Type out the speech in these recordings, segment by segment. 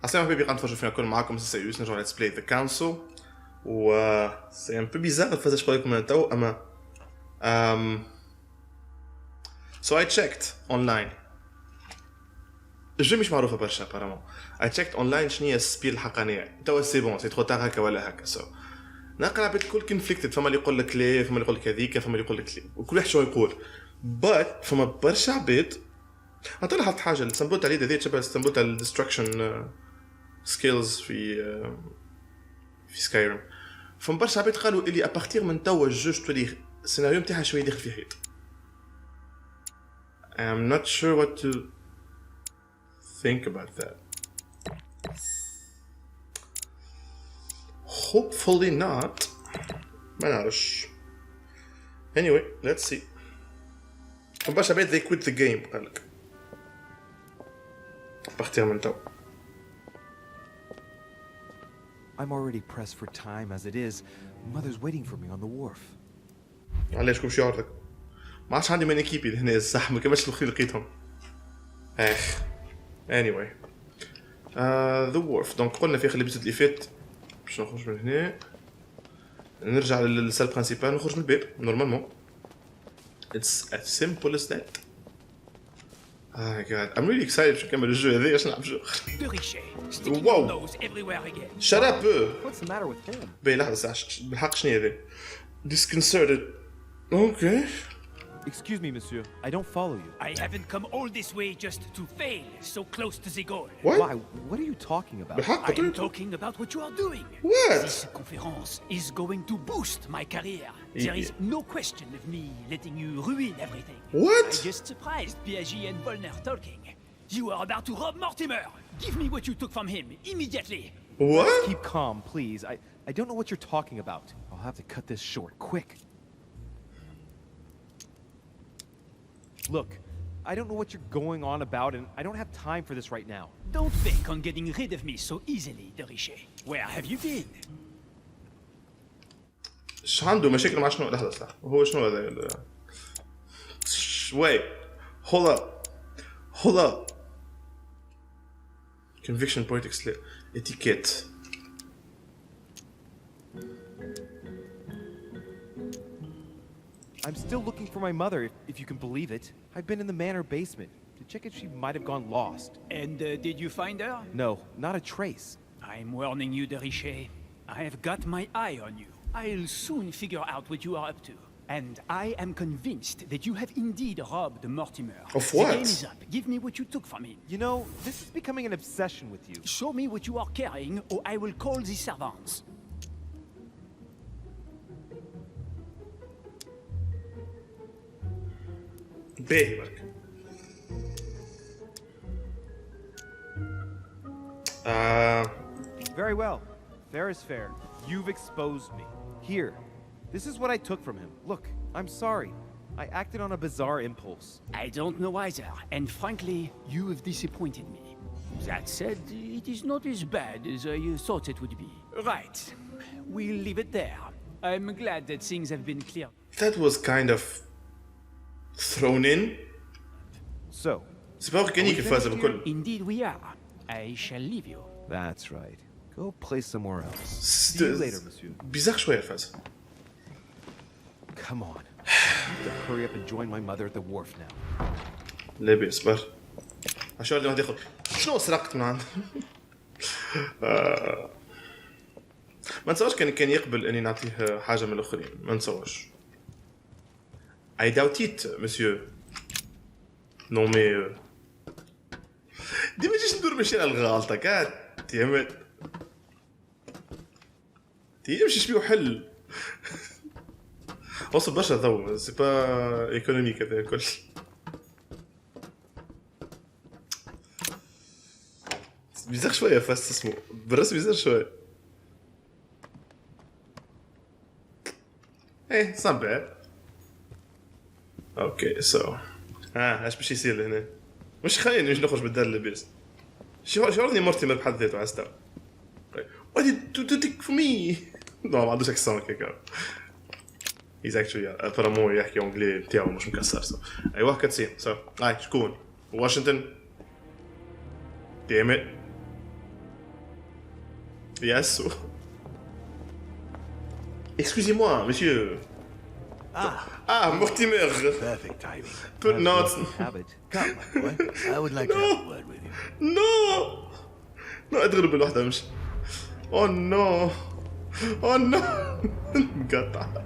السلام حبيبي قاعد نتفرجوا فينا كل معاكم سيوس نرجع ليتس بلاي ذا كونسول و سي ان بو بيزار الفاز اش لكم من تو اما so I checked online الجيم مش معروفه برشا apparemment I checked online شنو هي السبيل الحقانيه توا سي بون سي ترو تار هكا ولا هكا سو نقرا عباد الكل كونفليكتد فما اللي يقول لك ليه فما اللي يقول لك هذيك فما اللي يقول لك ليه وكل واحد شو يقول but فما برشا عباد اعطينا حط حاجه السمبوت عليه هذه تشبه السمبوت على الديستركشن سكيلز في سكايرم فما برشا عباد قالوا اللي ابارتير من توا الجوج تولي السيناريو نتاعها شويه داخل في حيط I'm not sure what to think about that. Hopefully not. ما نعرفش. Anyway, let's see. باش عباد they quit the game قالك. بارتير من تو. I'm already pressed for time as it is. Mother's waiting for me on the wharf. علاش كل شي عرضك؟ ما عادش عندي من ايكيبي هنا الصح ما كملش الاخرين لقيتهم. اخ. Anyway. The wharf. دونك قلنا في خلي الابيزود اللي فات باش نخرج من هنا. نرجع للسال برينسيبال ونخرج من الباب نورمالمون. It's as simple as that. Oh my god, I'm really excited باش نكمل الجو هذا باش نلعب جو. واو. Shut up. What's the matter with him? باهي لحظة بالحق شنو هذا؟ Disconcerted. Okay. Excuse me, monsieur. I don't follow you. I haven't come all this way just to fail so close to the goal. What? Why? What are you talking about? بالحق I am قلت talking about what you are doing. What? This conference is going to boost my career. There is no question of me letting you ruin everything. What? I just surprised Piaget and Volner talking. You are about to rob Mortimer. Give me what you took from him immediately. What? Keep calm, please. I don't know what you're talking about. I'll have to cut this short, quick. Look, I don't know what you're going on about, and I don't have time for this right now. Don't bank on getting rid of me so easily, Derichet. Where have you been? ش عنده مشاكل مع شنو لحظة صح هو شنو هذا wait hold up conviction politics etiquette I'm still looking for my mother, if you can believe it. I've been in the manor basement to check if she might have gone lost. And did you find her? No, not a trace. I'm warning you, Derichet. I have got my eye on you. I'll soon figure out what you are up to. And I am convinced that you have indeed robbed Mortimer. Of what? The game is up. Give me what you took from him. You know, this is becoming an obsession with you. Show me what you are carrying, or I will call the servants. باهي برك Very well. Fair is fair. You've exposed me. Here. This is what I took from him. Look, I'm sorry. I acted on a bizarre impulse. I don't know either, and frankly, you have disappointed me. That said, it is not as bad as I thought it would be. Right. We'll leave it there. I'm glad that things have been cleared. that was kind of thrown in So, c'est pas organique الفازة بكل Indeed we are. I shall leave you. that's right. Go play somewhere else. See you later, monsieur. bizarre شوية الفازة Come on. I need to hurry up and join my mother at the wharf now. لا بيس بر عشان اللي واحد ياخذ شنو سرقت من عنده ما نتصورش كان يقبل اني نعطيه حاجه من الاخرين ما نتصورش I doubt it monsieur non mais ديما جيش ندور ماشي على الغلطه كات تيمت تيمشي شبيه حل وصل برشا ضو سي با ايكونوميك هذا الكل بيزار شويه فاست اسمه بالرسم بيزار شويه ايه صبع اوكي سو ايش باش يصير لهنا مش خليني مش نخرج بالدار اللبس شعورني مرتي بحد ذاته عستا what did you take for me ما عندوش اكسون كيكا he's actually apparemment يحكي انجلي بتاعه مش مكسر سو ايوه كاتسين سو هاي شكون واشنطن damn it Yes. Excusez-moi, monsieur. Ah, Mortimer. Perfect timing. Put notes. Habit. Come, my boy. I would like to have a word with you. No. No, اضرب بالوحدة مش. Oh no. Oh no. قطع.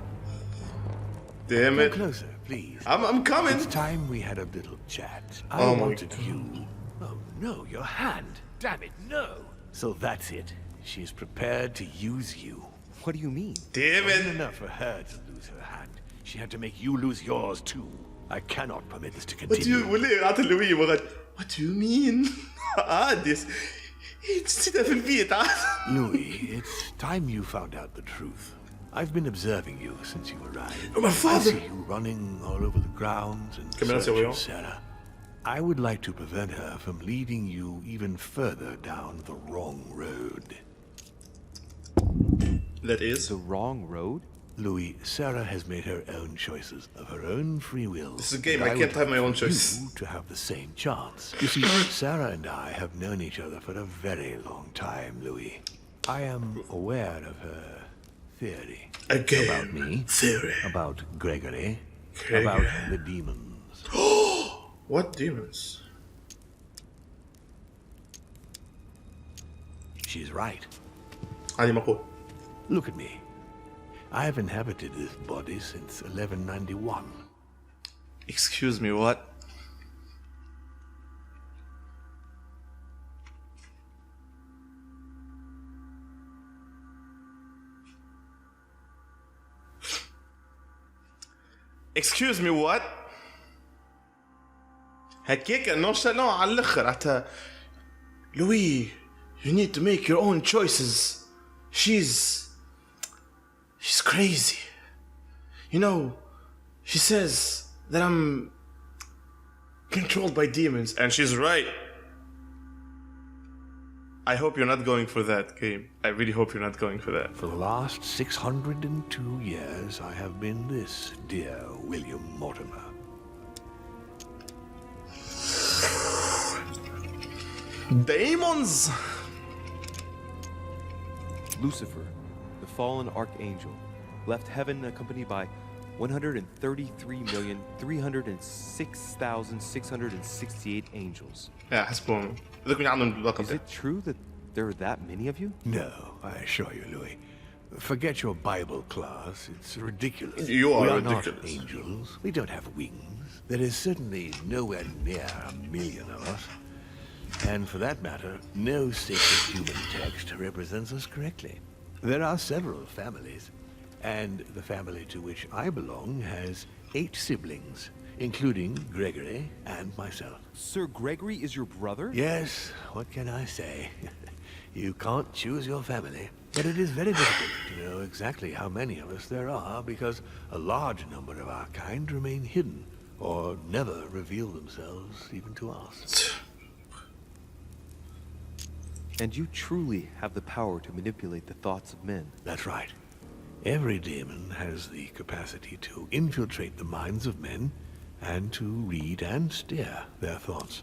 Damn Come it. closer, please. I'm coming. It's time we had a little chat. I Oh my wanted God. you. Oh no, your hand. Damn it, no. So that's it. She's prepared to use you. What do you mean? Damn It wasn't it. enough for her to lose her hand. She had to make you lose yours too. I cannot permit this to What do continue. you وليه عطى لوي وغد. What do you mean? عادي. نسيتها في البيت عادي. Louis, it's time you found out the truth. I've been observing you since you arrived. Oh, my I father. see you running all over the grounds in Come here, search Sylvia. of Sarah. I would like to prevent her from leading you even further down the wrong road. That is. The wrong road? Louis, Sarah has made her own choices of her own free will. This is a game, and I would can't have my own like choice. You to have the same chance. You see, Sarah and I have known each other for a very long time, Louis. I am aware of her theory. Again. About me. Theory. About Gregory. Gregory. About the demons. What demons? She's right. عادي مقول. Look at me. I have inhabited this body since 1191. Excuse me, what? Excuse me, what? هكيك نونشالون على الاخر حتى Louis, you need to make your own choices. She's crazy. You know, she says that I'm controlled by demons, and she's right. I hope you're not going for that game. I really hope you're not going for that. For the last 602 years, I have been this, dear William Mortimer. Demons! Lucifer, the fallen archangel, left heaven accompanied by 133,306,668 angels. Yeah, حسبهم. ذكرني عنهم باللقب Is ده. it true that there are that many of you? No, I assure you, Louis. Forget your Bible class. It's ridiculous. You are we are ridiculous. not angels. We don't have wings. There is certainly nowhere near 1,000,000 of us. And for that matter, no sacred human text represents us correctly. There are several families, and the family to which I belong has 8 siblings, including Gregory and myself. Sir Gregory is your brother? Yes, what can I say? You can't choose your family, but it is very difficult to know exactly how many of us there are because a large number of our kind remain hidden or never reveal themselves even to us. And you truly have the power to manipulate the thoughts of men. That's right. Every demon has the capacity to infiltrate the minds of men and to read and steer their thoughts.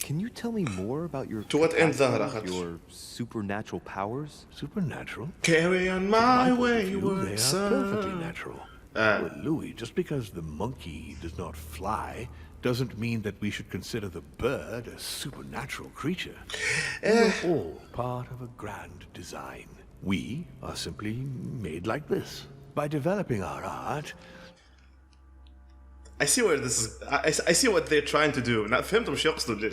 Can you tell me more about your To what end capacity, ظهر أخذ؟ your supernatural powers? Supernatural? Carry on From my point of view, wayward they are son. perfectly natural. But Louis, just because the monkey does not fly doesn't mean that we should consider the bird a supernatural creature. We are all part of a grand design. We are simply made like this. By developing our art, I see where this is. I see what they're trying to do. فهمت مش يقصدوا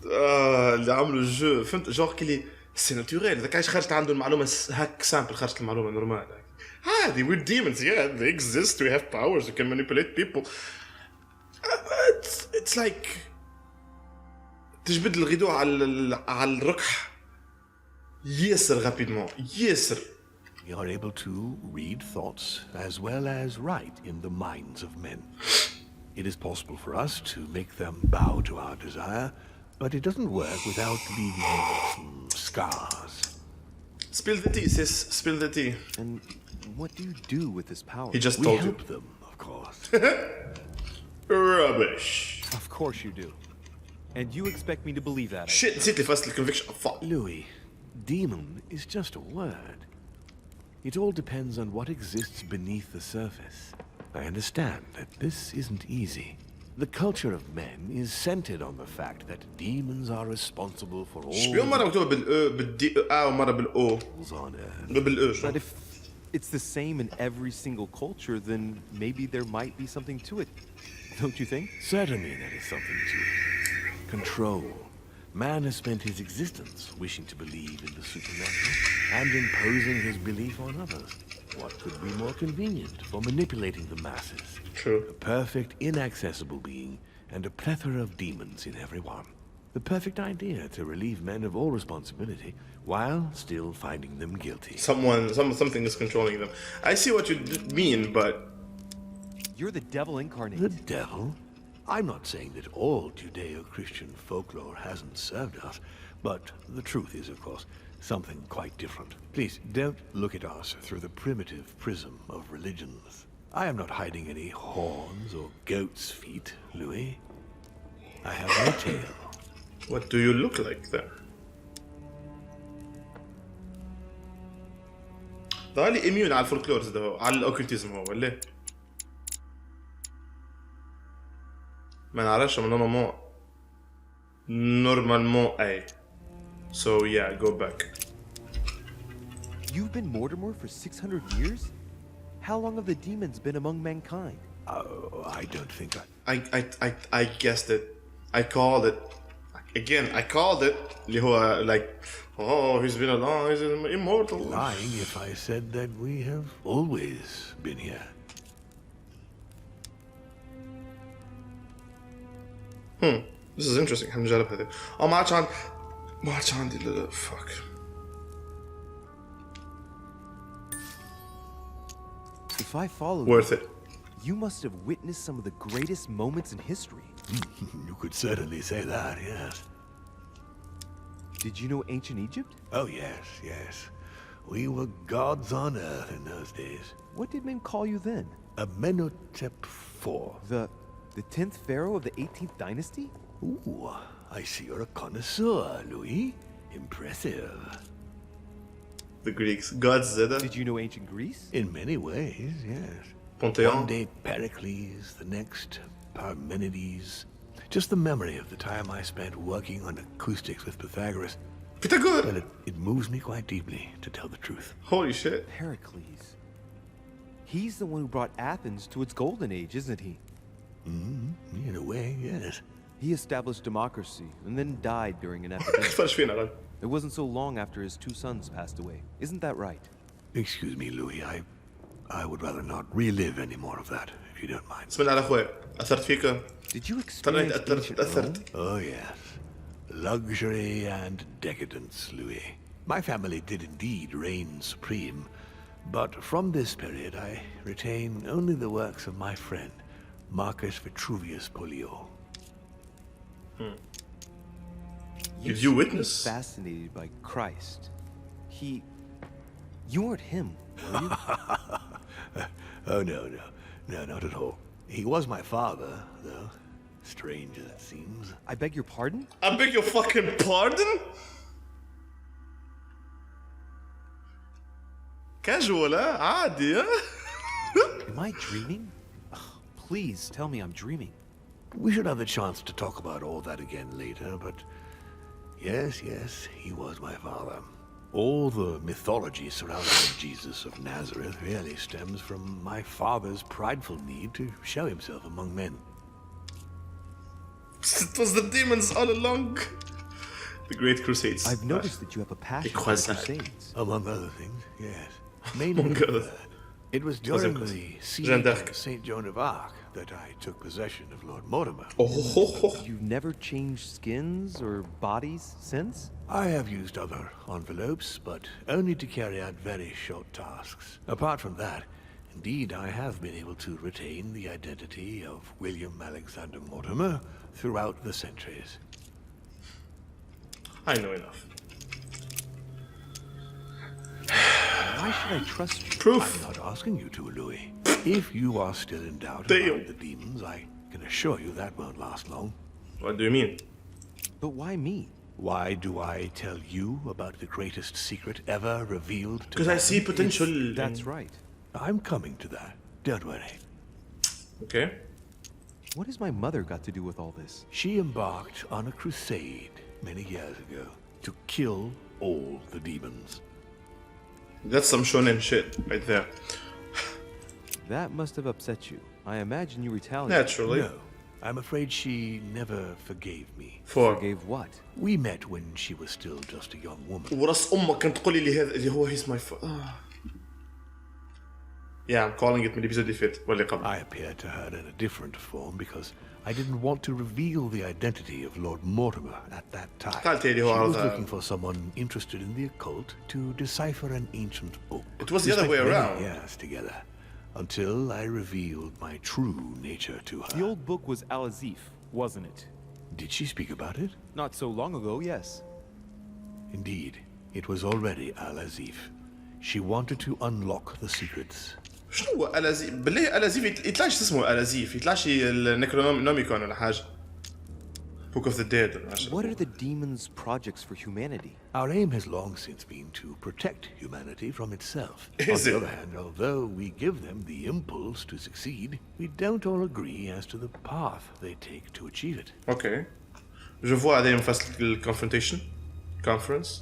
اللي عملوا الجو. فهمت جور كلي سي ناتوريل. إذا كاش خرجت عنده المعلومة هاك سامبل خرجت المعلومة نورمال. عادي we're demons. Yeah, they exist. We have powers. We can manipulate people. It's like تجبد الغدوة على الركح ياسر rapidement. ياسر. we are able to read thoughts as well as write in the minds of men. It is possible for us to make them bow to our desire, but it doesn't work without leaving some scars. Spill the tea, sis. Spill the tea. And what do you do with this power? He just We told you. help them, of course. Rubbish. Of course you do. And you expect me to believe that? shit نسيت لي فصل الكونفكشن fuck. Louis, demon is just a word. It all depends on what exists beneath the surface. I understand that this isn't easy. The culture of men is centered on the fact that demons are responsible for all شبيه مرة مكتوبة بالدي ومرة بالأو on earth. بالأو شو But if it's the same in every single culture, then maybe there might be something to it. Don't you think? Certainly there is something to it. Control. Man has spent his existence wishing to believe in the supernatural and imposing his belief on others. What could be more convenient for manipulating the masses? True. A perfect, inaccessible being and a plethora of demons in everyone. The perfect idea to relieve men of all responsibility while still finding them guilty. Something is controlling them. I see what you mean, but You're the devil incarnate. The devil? I'm not saying that all Judeo-Christian folklore hasn't served us, but the truth is, of course, something quite different. Please, don't look at us through the primitive prism of religions. I am not hiding any horns or goat's feet, Louis. I have no tail. what do you look like then? ضالي immune على الفولكلور ده هو على الأوكلتيزم هو ولا؟ ما نعرفش من normalement أي. So yeah, go back. You've been Mortimer for 600 years? How long have the demons been among mankind? I don't think I guessed it. I called it. Again, I called it. اللي هو like, oh, he's been alive, he's immortal. lying if I said that we have always been here. This is interesting. هنجرب هذا. ما عادش عندي fuck. If I follow Worth you, it. you must have witnessed some of the greatest moments in history. You could certainly say that, yes. Did you know ancient Egypt? Oh, yes, yes. We were gods on earth in those days. What did men call you then? Amenhotep IV. The 10th pharaoh of the 18th dynasty? Ooh, I see you're a connoisseur, Louis. Impressive. The Greeks. Gods Zeda. Did you know ancient Greece? In many ways, yes. Pantheon. One day Pericles, the next Parmenides. Just the memory of the time I spent working on acoustics with Pythagoras. Pythagoras. Well, it moves me quite deeply, to tell the truth. Holy shit. Pericles. He's the one who brought Athens to its golden age, isn't he? In a way, yes. He established democracy and then died during an epidemic. خفاش فينا غد. It wasn't so long after his 2 sons passed away. Isn't that right? Excuse me, Louis. I would rather not relive any more of that, if you don't mind. بسم الله على اخويا. اثرت فيك. Did you ترى experience ancient Rome? اثرت. Oh, yes. Luxury and decadence, Louis. My family did indeed reign supreme, but from this period I retain only the works of my friend, Marcus Vitruvius Pollio. Did you seem witness? Fascinated by Christ. You weren't him, were you? Oh, no, not at all. He was my father, though. Strange as it seems. I beg your pardon? I beg your fucking pardon? Casual, huh? عادي, huh? Am I dreaming? Ugh, please tell me I'm dreaming. We should have the chance to talk about all that again later, but yes, he was my father. All the mythology surrounding Jesus of Nazareth really stems from my father's prideful need to show himself among men. It was the demons all along. The Great Crusades. I've noticed that you have a passion for the croisade. Crusades. Among other things, yes. Mainly Among the other- third. It was during Croisade. the siege Jeanne d'Arc. of St. Joan of Arc that I took possession of Lord Mortimer. Oh. You've never changed skins or bodies since? I have used other envelopes, but only to carry out very short tasks. Apart from that, indeed, I have been able to retain the identity of William Alexander Mortimer throughout the centuries. I know enough. Why should I trust you? Proof. I'm not asking you to, Louis. If you are still in doubt Damn. about the demons, I can assure you that won't last long. What do you mean? But why me? Why do I tell you about the greatest secret ever revealed to Because I man? see potential. That's right. I'm coming to that. Don't worry. Okay. What has my mother got to do with all this? She embarked on a crusade many years ago to kill all the demons. That's some shonen shit right there. That must have upset you. I imagine you retaliated. Naturally. No, I'm afraid she never forgave me. For Gave what? We met when she was still just a young woman. وراس امك كانت تقولي لي هذا اللي هو he's my Yeah, I'm calling it من الابيزود اللي فات واللي قبل. I appeared to her in a different form because I didn't want to reveal the identity of Lord Mortimer at that time. قالت لي She هو was عرضها. looking for someone interested in the occult to decipher an ancient book. It was the We other spent way many around. years together until I revealed my true nature to her. The old book was Al-Azif, wasn't it? Did she speak about it? Not so long ago, yes. Indeed, it was already Al-Azif. She wanted to unlock the secrets. شنو هو الازيف؟ بالله الازيف يطلعش اسمه الازيف، يطلعش النكرونوميكون ولا حاجه. Book of the Dead ولا حاجه. What are the demons' projects for humanity? Our aim has long since been to protect humanity from itself. Is On the it? other hand, although we give them the impulse to succeed, we don't all agree as to the path they take to achieve it. اوكي. Je vois دايما فصل الكونفرونتيشن conference.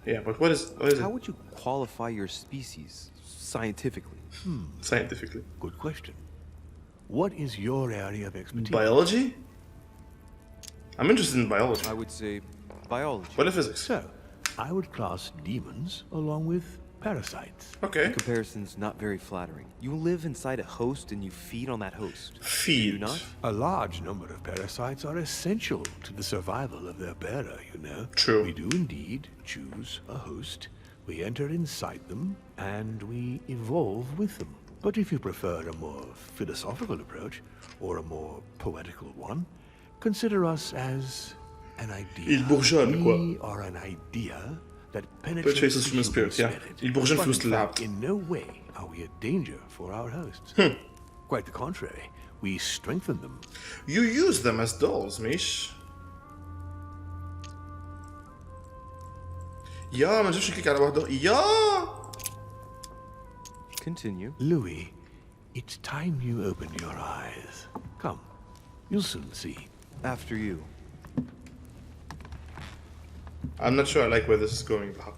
Yeah, but what is How it would you qualify your species scientifically? scientifically? Good question. What is your area of expertise? Biology? I'm interested in biology. I would say biology. What physics? So, I would class demons along with parasites. Okay. Comparison's not very flattering. You live inside a host and you feed on that host. Feed. Do you not? A large number of parasites are essential to the survival of their bearer, you know. True. We do indeed choose a host, we enter inside them, and we evolve with them. But if you prefer a more philosophical approach, or a more poetical one, consider us as an idea. Il bourgeonne, quoi. We are an idea that Purchases penetrates the human spirit, human yeah. spirit. Il bourgeonne But في وسط in اللعب. fact, in no way are we a danger for our hosts. Quite the contrary. We strengthen them. You use them as dolls, مش؟ يا ما نجيبش نكليك على واحدة. يا Continue. Louis, it's time you opened your eyes. Come, you'll soon see. After you. I'm not sure I like where this is going بحق.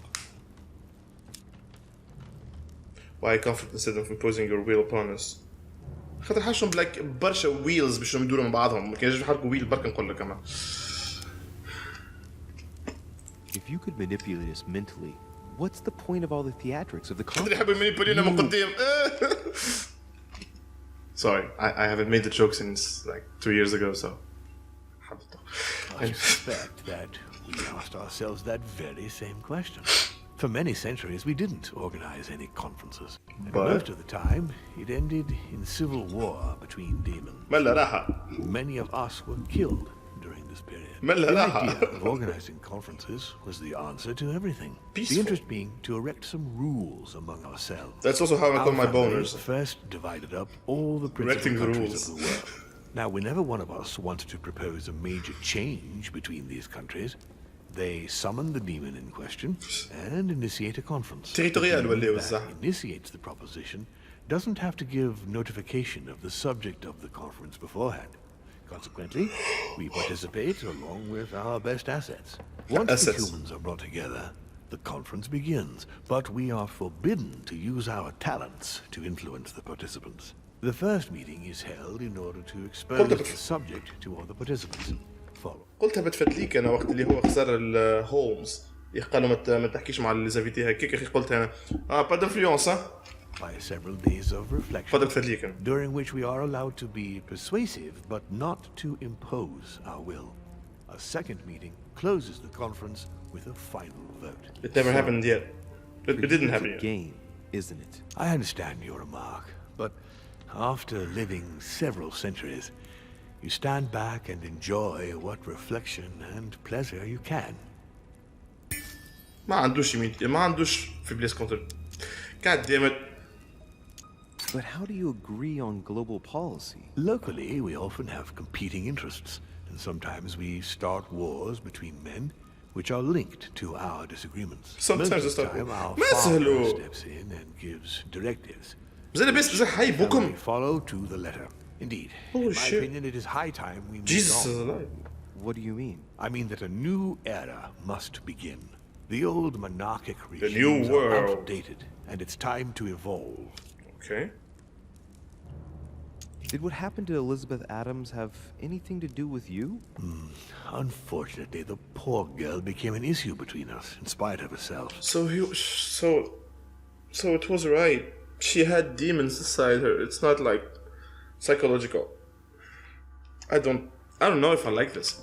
Why comfort instead of imposing your will upon us? خاطر حاجهم بلاك برشا ويلز باش يدوروا مع بعضهم، ما كانش يحركوا ويل برك نقول لك اما. If you could manipulate us mentally, what's the point of all the theatrics of the خاطر conference? يحبوا يمانيبولينا من قدام. Sorry, I haven't made the joke since like 2 years ago, so. I suspect that we asked ourselves that very same question. For many centuries, we didn't organize any conferences. And But- most of the time, it ended in civil war between demons. ملا راحة. Many of us were killed during this period. ملا The راحة. idea of organizing conferences was the answer to everything. Peaceful. The interest being to erect some rules among ourselves. That's also how I call Our my family boners. first divided up all the Erecting principal the countries rules. of the world. Now, whenever one of us wanted to propose a major change between these countries, they summon the demon in question and initiate a conference. Territorial The demon ولا that وزع. initiates the proposition doesn't have to give notification of the subject of the conference beforehand. Consequently, we participate along with our best assets. Once the Assets. humans are brought together, the conference begins, but we are forbidden to use our talents to influence the participants. The first meeting is held in order to expose the subject to all the participants. Follow. قلتها بتفتليك انا وقت اللي هو خسر الهولمز قالوا ما تحكيش مع ليزافيتي هكاك اخي قلت انا با دانفلونس By several days of reflection, تفضل بتفتليك انا. during which we are allowed to be persuasive but not to impose our will. A second meeting closes the conference with a final vote. It never happened yet. It didn't happen It's a yet. game, isn't it? I understand your remark, but after living several centuries, you stand back and enjoy what reflection and pleasure you can. ما عندوش ما عندوش في بليس كونتر. God damn it. But how do you agree on global policy? Locally, we often have competing interests, and sometimes we start wars between men which are linked to our disagreements. Sometimes Most we of the start time, war. our مثلوا. father steps in and gives directives. زي لاباس بصح هاي And بوكم. we follow to the letter. Indeed, Holy in my shit. opinion, it is high time we moved Jesus is on. alive. What do you mean? I mean that a new era must begin. The old monarchic new regimes are world. outdated, and it's time to evolve. Okay. Did what happened to Elizabeth Adams have anything to do with you? Unfortunately, the poor girl became an issue between us, in spite of herself. So it was right. She had demons inside her. It's not like psychological. I don't know if I like this.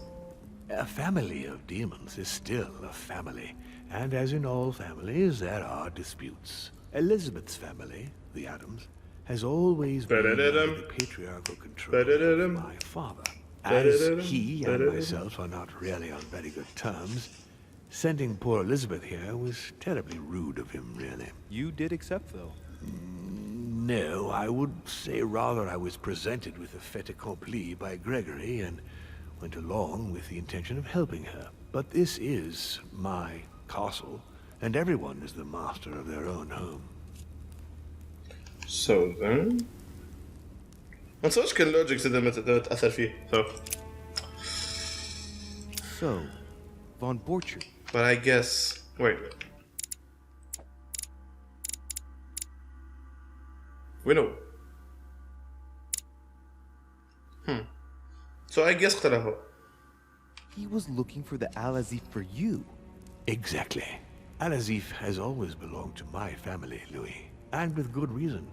A family of demons is still a family, and as in all families, there are disputes. Elizabeth's family, the Adams, has always been under the patriarchal control of my father. As he and myself are not really on very good terms, sending poor Elizabeth here was terribly rude of him, really. You did accept, though. No, I would say rather I was presented with a fait accompli by Gregory and went along with the intention of helping her. But this is my castle, and everyone is the master of their own home. So then ما تصورش كان لوجيك زاد ما تأثر فيه. So, Von Borchardt. But I guess wait. We know. So I guess قتله. He was looking for the Al-Azif for you. Exactly. Al-Azif has always belonged to my family, Louis. And with good reason.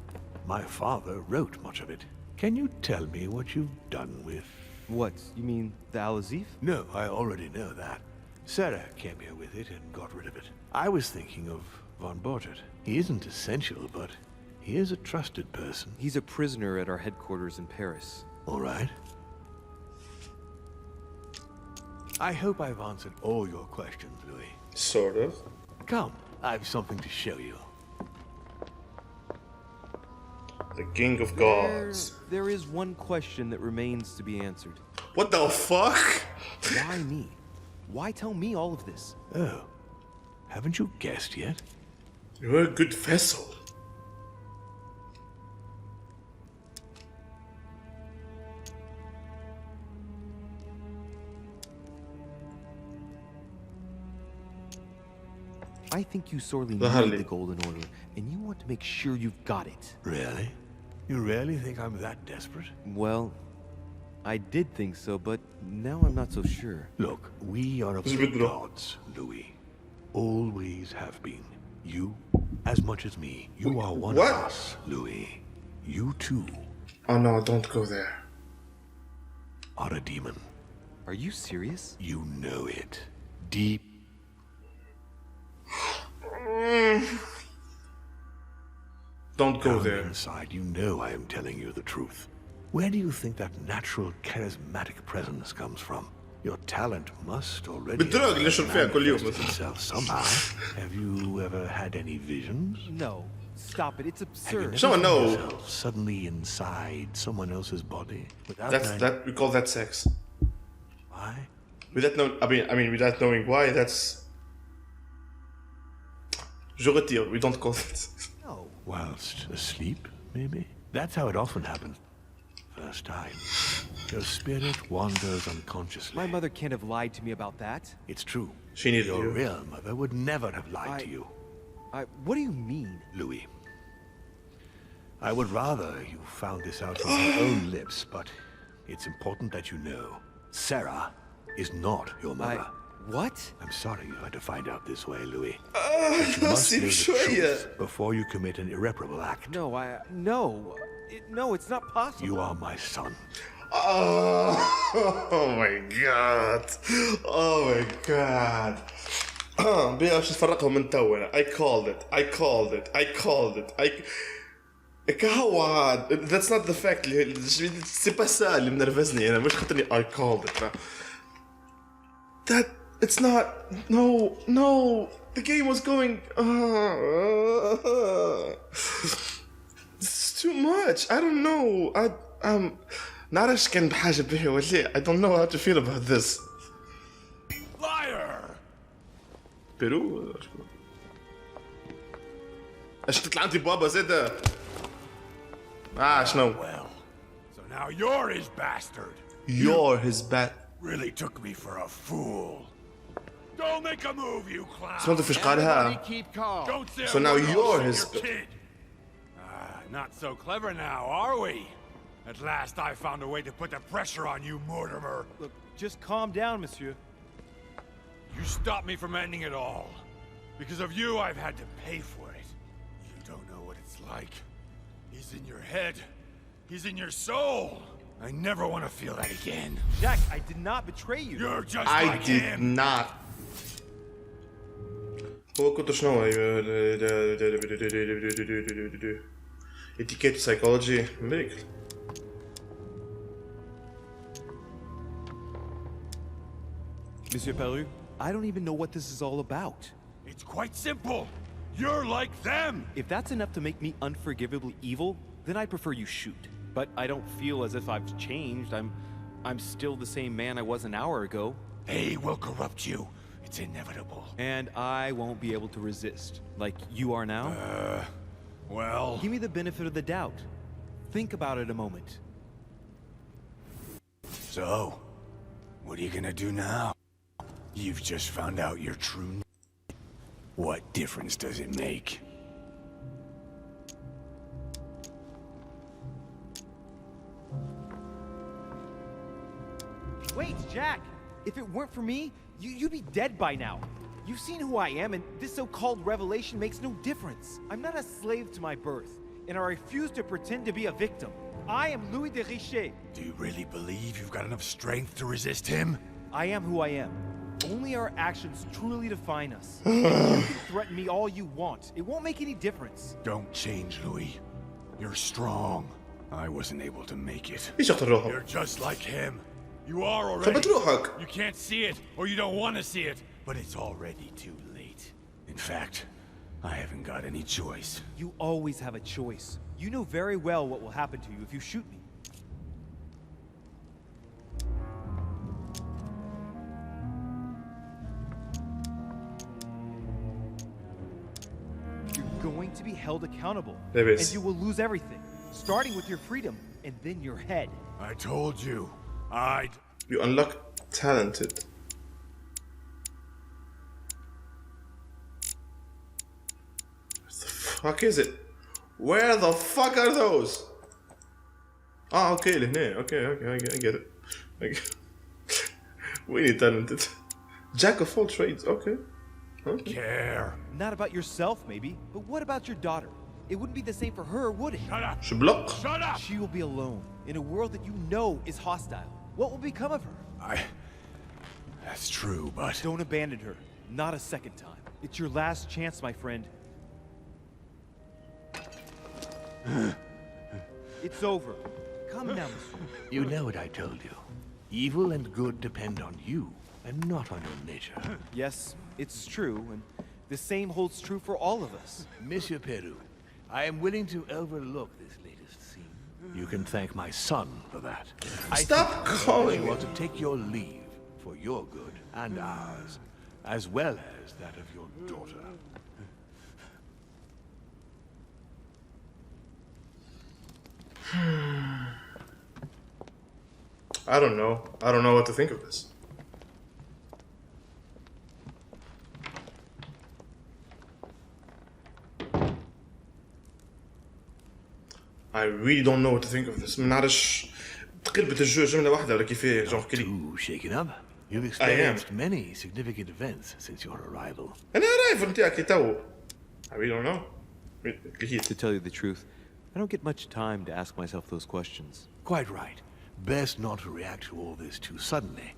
My father wrote much of it. Can you tell me what you've done with... What? You mean the Al-Azif? No, I already know that. Sarah came here with it and got rid of it. I was thinking of Von Borchardt. He isn't essential, but he is a trusted person. He's a prisoner at our headquarters in Paris. All right. I hope I've answered all your questions, Louis. Sort of. Come, I've something to show you. The King of Gods. There is one question that remains to be answered. What the fuck? Why me? Why tell me all of this? Oh, haven't you guessed yet? You're a good vessel. I think you sorely Harley. need the Golden Order, and you want to make sure you've got it. Really? You really think I'm that desperate? Well, I did think so, but now I'm not so sure. Look, we are of This is the good, bro. gods, Louis. Always have been. You, as much as me, you are one what? of us, Louis. You too Oh no, don't go there. are a demon. Are you serious? You know it. Deep. Don't go Down there. inside, you know I am telling you the truth. Where do you think that natural, charismatic presence comes from? Your talent must already بالدراج اللي نشرب فيها كل يوم manifest مثلا. itself somehow. Have you ever had any visions? No. Stop it. It's Have you absurd. never Someone found know. yourself suddenly inside someone else's body without That's knowing that we call that sex. why? Without know, I mean, without knowing why. That's. Je retire. We don't call it. No. Whilst asleep, maybe? That's how it often happens. First time. Your spirit wanders unconsciously. My mother can't have lied to me about that. It's true. She needed Your you. real mother would never have lied to you, What do you mean? Louis. I would rather you found this out from her own lips, but it's important that you know. Sarah is not your mother. What? I'm sorry you had to find out this way, Louis. But you must know the truth before you commit an irreparable act. No, no, it's not possible. You are my son. Oh my god. Oh my god. باش نفرقهم من تونا. I called it. كهواد. That's not the fact. C'est pas ça اللي منرفزني أنا. مش خاطرني I called it. That it's not. No. The game was going. It's too much. I don't know. نعرفش كان بحاجة به ولا I don't know how to feel about this. Liar! بيرو اش تطلع انت بابا زاد. شنو؟ Well, so now you're his bastard. You're his bad. Really took me for a fool. Don't make a move, you clown. سمعتوا فيش قالها؟ keep calm. Don't say So a now word, I'll you're shoot his your kid. Not so clever now, are we? At last I found a way to put the pressure on you, Mortimer. Look, just calm down, monsieur. You stopped me from ending it all. Because of you, I've had to pay for it. You don't know what it's like. He's in your head. He's in your soul. I never want to feel that again. Jack, I did not betray you. You're just I like did him. not. هو كنت شنو اتيكيت سايكولوجي ميديكال. Monsieur Peru, I don't even know what this is all about. It's quite simple. You're like them. If that's enough to make me unforgivably evil, then I prefer you shoot. But I don't feel as if I've changed. I'm still the same man I was an hour ago. They will corrupt you. It's inevitable. And I won't be able to resist, like you are now. Well, Give me the benefit of the doubt. Think about it a moment. so, what are you gonna do now? You've just found out your true. What difference does it make? Wait, Jack! If it weren't for me, you'd be dead by now. You've seen who I am, and this so-called revelation makes no difference. I'm not a slave to my birth, and I refuse to pretend to be a victim. I am Louis de Richet. Do you really believe you've got enough strength to resist him? I am who I am. Only our actions truly define us. You can threaten me all you want. It won't make any difference. Don't change, Louis. You're strong. I wasn't able to make it. ايش يقتل روحه؟ You're just like him. You are already. ثبت روحك. You can't see it, or you don't want to see it, but it's already too late. In fact, I haven't got any choice. You always have a choice. You know very well what will happen to you if you shoot me. You're going to be held accountable. There is. And you will lose everything, starting with your freedom and then your head. I told you. You unlock talented. What the fuck is it? Where the fuck are those? Okay, لهنا. Okay, I get it. I get it. Really talented. Jack of all trades, okay. care. Not about yourself, maybe, but what about your daughter? It wouldn't be the same for her, would it? Shut up. Je bloque. Shut up. She will be alone in a world that you know is hostile. What will become of her? That's true, but Don't abandon her. Not a second time. It's your last chance, my friend. It's over. Come now, monsieur. You know what I told you. Evil and good depend on you, and not on your nature. Yes, it's true, and the same holds true for all of us. Monsieur Peru, I am willing to overlook this latest scene. You can thank my son for that. Stop I calling you it. ought to take your leave for your good and ours, as well as that of your daughter. I don't know. I don't know what to think of this. I really don't know what to think of this. ما نعرفش تقلبت الجو جملة واحدة ولا كيفاه جونغ كلي. Too shaken up? You've experienced many significant events since your arrival. أنا رايفل نتاعك تو. I really don't know. كيف To tell you the truth, I don't get much time to ask myself those questions. Quite right. Best not to react to all this too suddenly.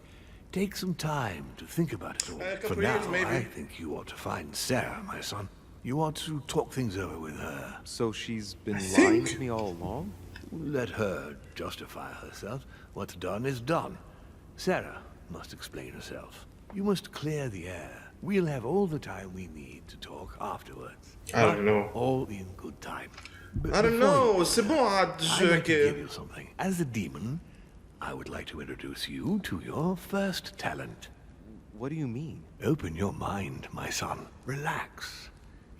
Take some time to think about it all. A For couple now, years, maybe. I think you ought to find Sarah, my son. You ought to talk things over with her. So she's been I lying think- to me all along? Let her justify herself. What's done is done. Sarah must explain herself. You must clear the air. We'll have all the time we need to talk afterwards. I don't know. All in good time. I don't know. C'est bon عاد I'd like to give الجو you something. As a demon, I would like to introduce you to your first talent. What do you mean? Open your mind, my son. Relax.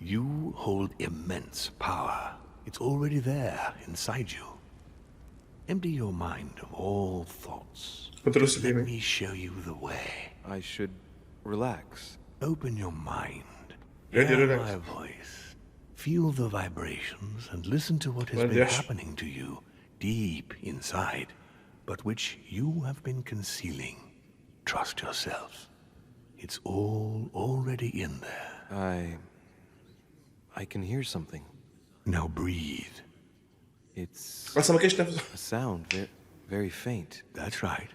You hold immense power. It's already there, inside you. Empty your mind of all thoughts. Controle Let me. me show you the way. I should relax. Open your mind. Ready, Hear relax. my voice. Feel the vibrations and listen to what has Well, been yes. happening to you deep inside, but which you have been concealing. Trust yourself. It's all already in there. I can hear something. Now breathe. It's اصلا ما كاينش نفس. a sound, very faint. That's right.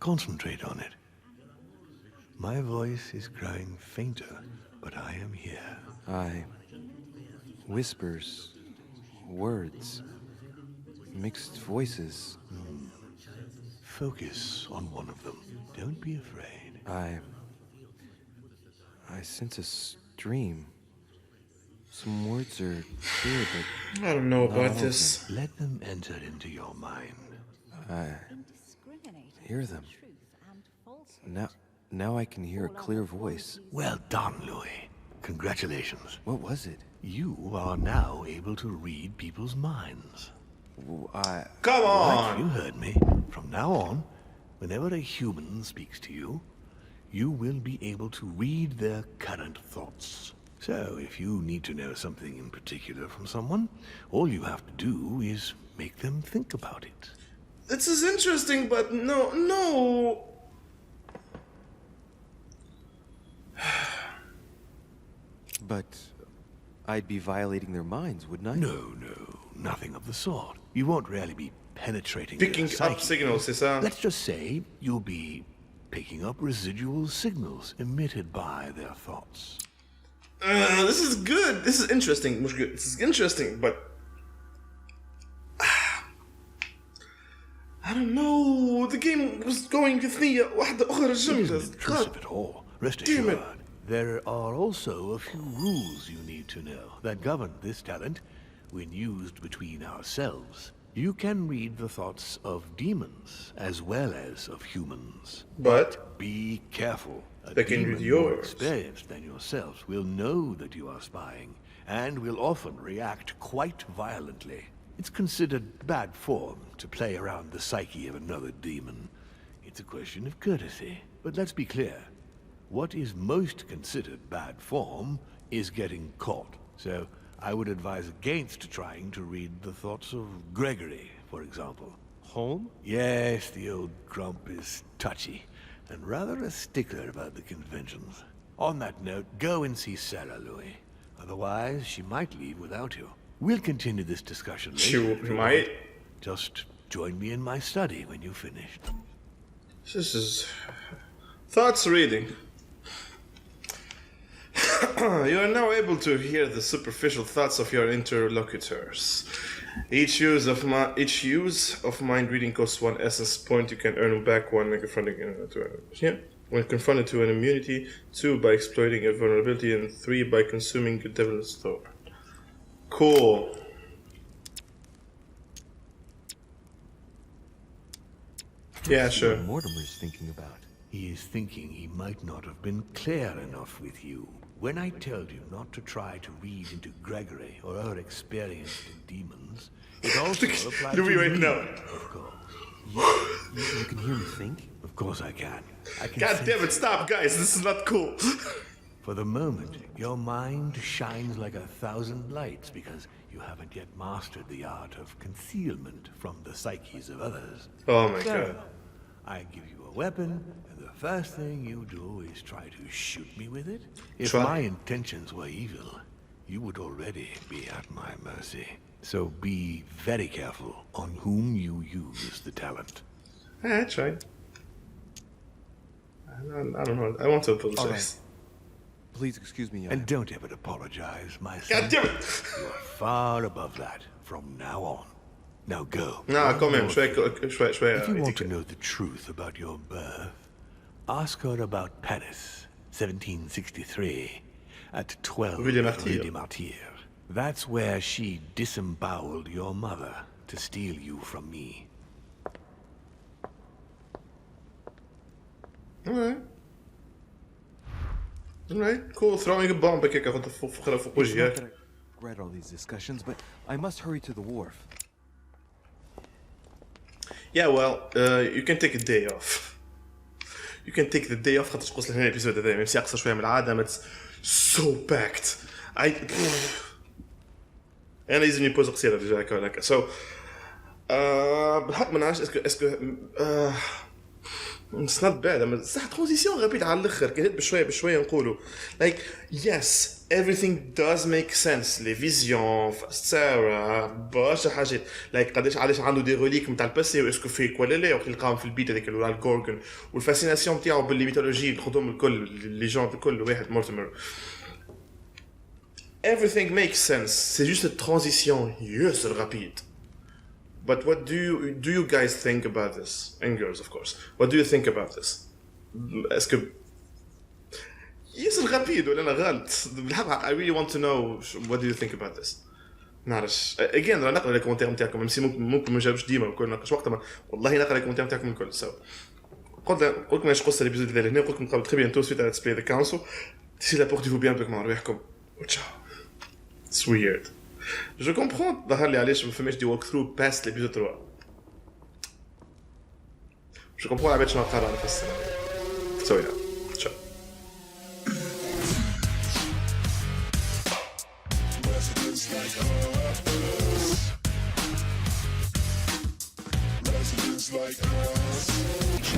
Concentrate on it. My voice is growing fainter, but I am here. Whispers, words, mixed voices. Focus on one of them. Don't be afraid. I sense a stream. Some words are clear, but I don't know about this. Let them enter into your mind. hear them. Now I can hear a clear voice. Well done, Louis. Congratulations. What was it? You are now able to read people's minds. Come Right, you on! heard me. From now on, whenever a human speaks to you, you will be able to read their current thoughts. So, if you need to know something in particular from someone, all you have to do is make them think about it. This is interesting, but no. But I'd be violating their minds, wouldn't I? No, nothing of the sort. You won't really be penetrating Picking their up psyche. signals, c'est ça? Let's just say you'll be picking up residual signals emitted by their thoughts. This is good. This is interesting. مش good. This is interesting, but I don't know. The game was going في ثنية واحدة أخرى It isn't جامدة. intrusive at all. Rest Damn it. assured. There are also a few rules you need to know that govern this talent when used between ourselves. You can read the thoughts of demons as well as of humans. But Be careful. A They can demon read more yours. experienced than yourself will know that you are spying and will often react quite violently. It's considered bad form to play around the psyche of another demon. It's a question of courtesy. But let's be clear. What is most considered bad form is getting caught. So I would advise against trying to read the thoughts of Gregory, for example. Home? Yes, the old grump is touchy, and rather a stickler about the conventions. On that note, go and see Sarah, Louis. Otherwise, she might leave without you. We'll continue this discussion later. she if you might. want. Just join me in my study when you've finished. This is thoughts reading. You are now able to hear the superficial thoughts of your interlocutors. Each use of mind reading costs 1 essence point. You can earn back 1 when confronting when confronted to an immunity, 2 by exploiting a vulnerability, and 3 by consuming a devil's sword. Cool. Yeah, sure. Mortimer's thinking about. He is thinking he might not have been clear enough with you. When I told you not to try to read into Gregory or her experience with demons, it also applies to Louis right me, now. of course. You can hear me think? Of course I can. I can God sense damn it, stop, guys. This is not cool. For the moment, your mind shines like 1,000 lights because you haven't yet mastered the art of concealment from the psyches of others. Oh my So, god. I give you a weapon, and the first thing you do is try to shoot me with it? If Try. my intentions were evil, you would already be at my mercy. So be very careful on whom you use the talent. I tried. I don't know. I want to apologize. Please excuse me. And don't ever apologize, my God son. damn it! You are far above that from now on. Now go. Nou, kom hem. Schwek. If you want to know the truth about your birth, ask her about Paris, 1763, at 12 Rue des Martyrs. Rue des Martyrs. That's where she disemboweled your mother to steal you from me. Alright, cool. Throwing a bomb هكاك في It's not وجهي. that I regret all these discussions, but I must hurry to the wharf. Yeah, well, you can take a day off. You can take the day off خاطر تقص لهنا الابيزود هذا ميم سي اقصر شويه من العاده. It's so packed. انا يلزمني بوز قصيره ديجا هكا ولا هكا. So بالحق ما نعرفش اسكو it's not bad. اما صح ترانزيسيون رابيد على الاخر كي بشويه بشويه نقولوا like yes everything does make sense. لي فيزيون سارة برشا حاجات like قداش علاش عنده دي روليك نتاع الباسي واسكو فيك ولا لا وقت لقاهم في البيت هذاك ولا الجورجن والفاسيناسيون نتاعو بالميثولوجي الخدوم الكل لي جون الكل واحد مورتيمر. Everything makes sense. C'est juste une transition yes rapide. But what do you guys think about this? And girls, of course. What do you think about this? Est-ce que yes rapide ولا أنا غلط؟ بالحق I really want to know what do you think about this? نعرفش. Again راح نقرا لي كومنتير نتاعكم ميم سي ممكن ما جاوبش ديما وكل ناقش وقتها ما والله نقرا لي كومنتير نتاعكم الكل. So قلت لكم ايش قصة الابيزود هذا هنا قلت لكم قبل très bientôt suite à Let's Play the Council. D'ici là portez-vous bien avec مع رواحكم. Ciao. It's weird. Je comprends ظهر لي علاش ما فماش دي walk through past l'épisode 3. Je comprends علاش شنو قرر في السنة. So yeah. Ciao.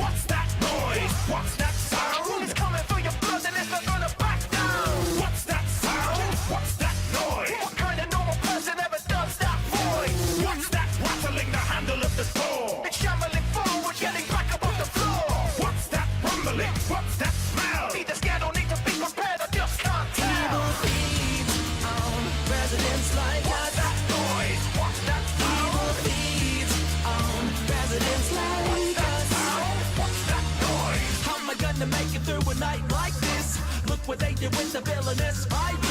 What's that noise? What's that sound? It's coming for your blood and it's not gonna back down. What's that sound? What's that noise? What kind of normal person ever does that voice? What's that rattling the handle of the door? It's shambling forward, getting back up off the floor. What's that rumbling? What's that smell? Either scared or need to be prepared, I just can't tell. Residents like what's that noise? What's that sound? Residents like to make it through a night like this. Look what they did with the villainous virus.